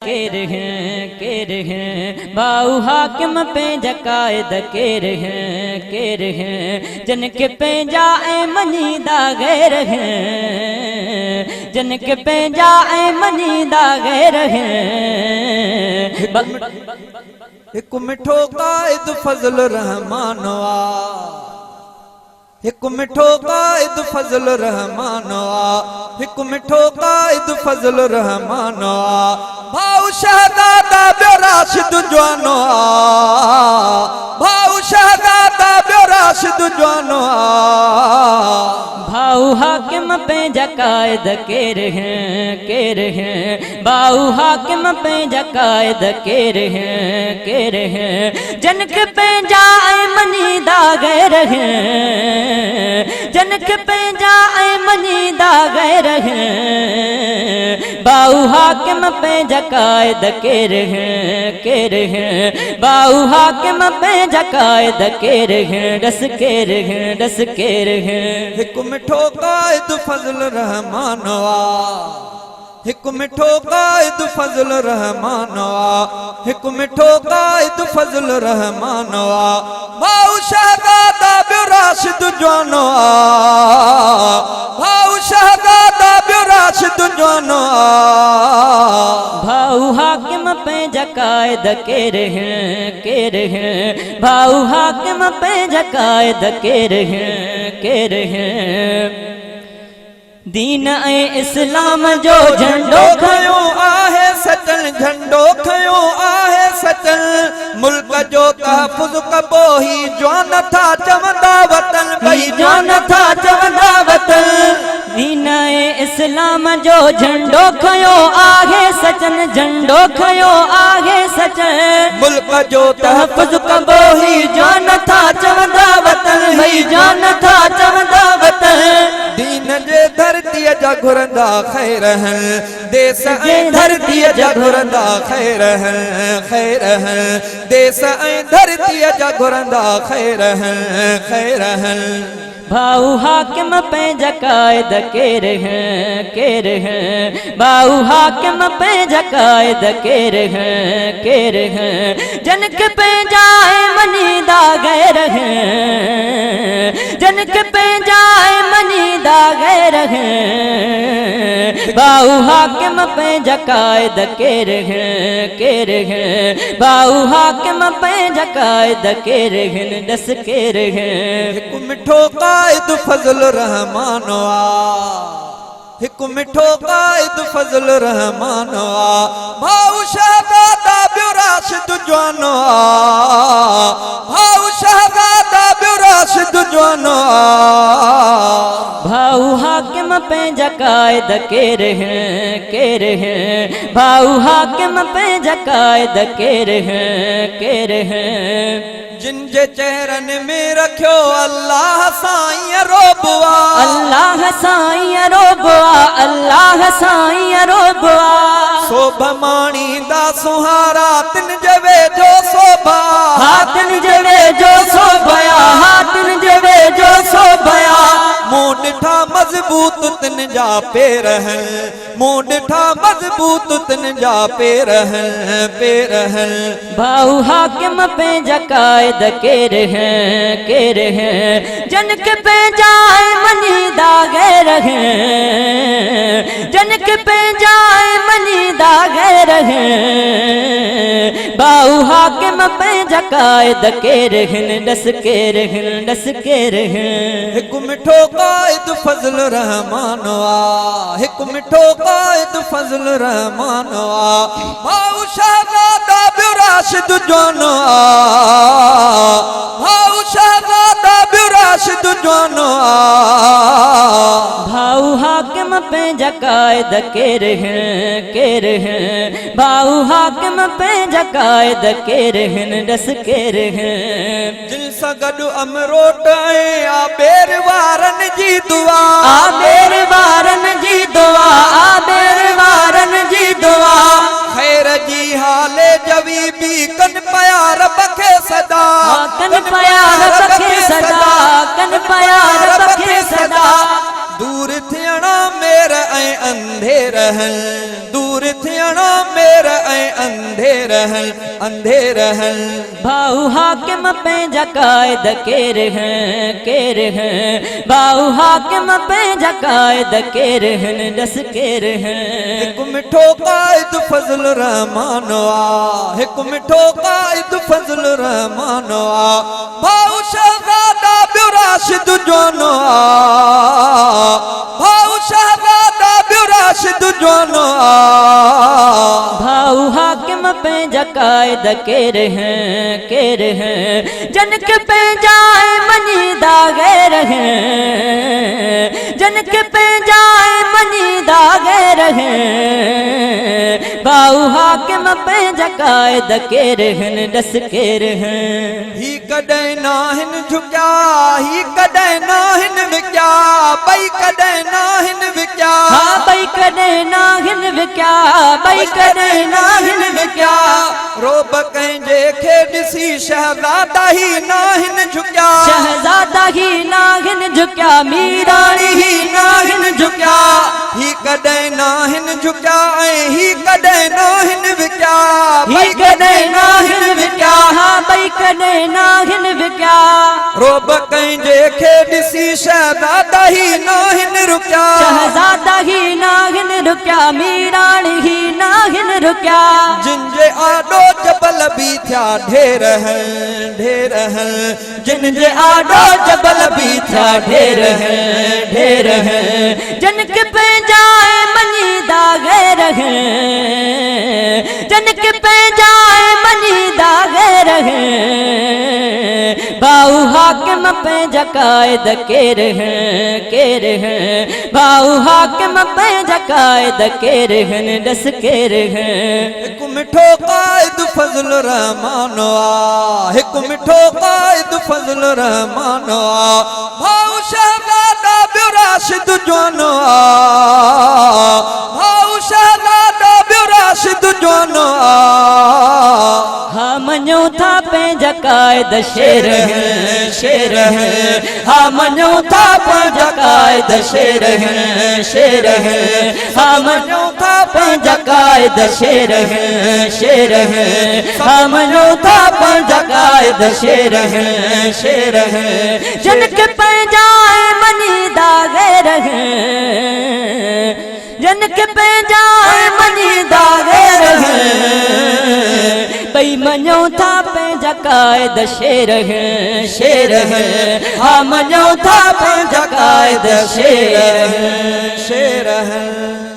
केर हैं भाऊ हाकिम पे जकायद केर हैं जन के पे जाए मनीदा गैर हैं जन के पे जाए मनीदा गैर हैं। एक मिठो कायद फजल रहमानवा एक मिठो कायद फजल रहमानवा एक मिठो कायद फजल रहमानवा भाऊ शहजादा ब्यो राशिद जवानवा भाऊ शहजादा ब्यो राशिद जवानवा भाऊ हाकिम पे जकायद केर हैं भाऊ हाकिम पे जकायद केर हैं जनक पे जाए मनीदा गैर हैं जनक पे जाए मनीदा गैर हैं भाऊ हाकिम पे जकायद केर हैं भाऊ हाकिम पे जकायद केर हैं डस केर हैं। एक मिठो कायद फजल रहमानवा एक मिठो कायद फजल रहमानवा एक मिठो कायद फजल रहमानवा भाऊ शहजादा ब्यो राशिद जवानवा भाऊ शहजादा ब्यो राशिद जवानवा भाऊ हाकिम पे जकायद केर हैं भाऊ हाकिम पे जकायद केर हैं दीन ए इस्लाम जो झंडो खयो आहे सचल झंडो खयो आहे सचल मुल्क जो तहफ़ुज़ कबो ही जवान था चवंदा वतन भई जान था चवंदा वतन दीन ए इस्लाम जो झंडो खयो आहे सचन झंडो खयो आहे सचन मुल्क जो तहफ़ुज़ कबो ही जान था चवंदा वतन भई जान था चवंदा वतन दीन जे धरती जा घुरंदा खैर हैं देश ऐं धरती जा घुरंदा खैर हैं देश ऐं धरती जा घुरंदा खैर हैं। भाऊ हाकिम पे जकायद केर हैं भाऊ हाकिम पे जकायद केर हैं जनक पे जाए मनीदा गैर हैं जनक पे जाए मनीदा गैर हैं भाऊ हाकिम पे जकायद केर हैं भाऊ हाकिम पे जकायद केर हैं दस केर हैं। एक मिठो कायद फजल रहमानवा एक मिठो कायद फजल रहमानवा भाऊ शहजादा ब्यो राशिद जवानवा भाऊ शहजादा ब्यो राशिद जवानवा भाऊ हाकिम पे जकायद केर हैं भाऊ हाकिम पे जकायद केर हैं जिन जे चेहरन में रखियो अल्लाह साईं रोबवा अल्लाह साईं रोबवा अल्लाह साईं रोबवा शोभ माणी दा सुहारा तिन जवे जो शोभा हाथन जवे जो शोभया हाथन जवे जो शोभया मुंह ॾिठा मजबूत तिन जा पेर हैं मुंह ॾिठा मजबूत तिन जा पेर हैं भाऊ हाकिम पे जकायद केर हैं जनक पे जाए मनीदा गैर हैं जनक पे जाए मनीदा गैर हैं भाऊ हाकिम पे जकायद केर हैं दस केर हैं। एक मिठो कायद फजल रहमानवा एक मिठो कायद फजल रहमानवा भाऊ शहजादा ब्यो राशिद जवानवा भाऊ शहजादा ब्यो राशिद जवानवा भाऊ हाकिम पे जकायद केर हैं भाऊ हाकिम पे जकायद केर हैं दस केर हैं। जिन सां गॾु अमरोट ऐं आबेर वारन जी दुआ आबेर वारन जी दुआ आबेर वारन जी दुआ खैर जी हाले जवी भी कन पया रब खे सदा कन पया रब खे सदा कन पया रब खे सदा दूर थियणा मेर ऐं अंधेर हैं दूर थियणा मेर केर ऐं अंधेर हल अंधेर हल भाऊ हाकिम पंहिंजा क़ाइद केर हैं भाऊ हाकिम पंहिंजा क़ाइद केर हैं दस केर हैं हिकु मिठो क़ाइद फज़ल रहमान आ हिकु मिठो क़ाइद फज़ल रहमान आ भाऊ शहज़ादा ॿियो राशिद जोनो आ भाऊ शहज़ादा ॿियो राशिद जोनो आ भाऊ हाकिम पंहिंजा क़ाइद केर हैं जन के पंहिंजा मञीदा गैर हैं जन के पंहिंजा मञीदा गैर हैं भाऊ हाकिम पंहिंजा क़ाइद केर हैं दस केर हैं ही कॾहिं नाहिन झुकिया ही कॾहिं नाहिन विकिया ॿई कॾहिं नाहिन विकिया हाँ ॿई कॾहिं नाहिन विकिया ॿई कॾहिं नाहिन विकिया रोब कंहिंजे खे ॾिसी शहज़ादा ही नाहिन झुकिया शहज़ादा ही नाहिन झुकिया मीराणी ही नाहिन झुकिया ही कॾहिं नाहिन झुकिया ऐं ही कॾहिं नाहिन विकिया ही कॾहिं नाहिन विकिया हाँ ॿई कॾहिं नाहिन विकिया रोब कंहिंजे खे ॾिसी शहज़ादा ही नाहिन रुकिया शहज़ादा ही नाहिन रुकिया मीराणी ही नाहिन रुकिया जिन जे आॾो जबल बि थिया ढेर हल जिन जे आॾो जबल बि थिया ढेर हैं जन के पंहिंजा मञीदा गैर हैं जन के पंहिंजा मञीदा गैर हैं भाऊ हाकिम पंहिंजा क़ाइद केर हैं भाऊ हाकिम पंहिंजा क़ाइद केर हैं दस केर हैं हिकु मिठो क़ाइद फज़ल रहमान आ हिकु मिठो क़ाइद फज़ल रहमान आ भाऊ शहज़ादा ॿियो राशिद जोनो आ भाऊ शहज़ादा ॿियो राशिद जोनो आ हाँ मञो था पंहिंजा क़ाइद शेर हैं हाँ मञो था पंहिंजा क़ाइद शेर हैं हाँ मञो था पंहिंजा क़ाइद शेर हैं हाँ मञो था पंहिंजा क़ाइद शेर हैं जन के पंहिंजा मञीदा गैर हैं जन के पंहिंजा मञीदा गैर हैं ॿई मञो था पंहिंजा क़ाइद शेर हैं हाँ मञो था पंहिंजा क़ाइद शेर हैं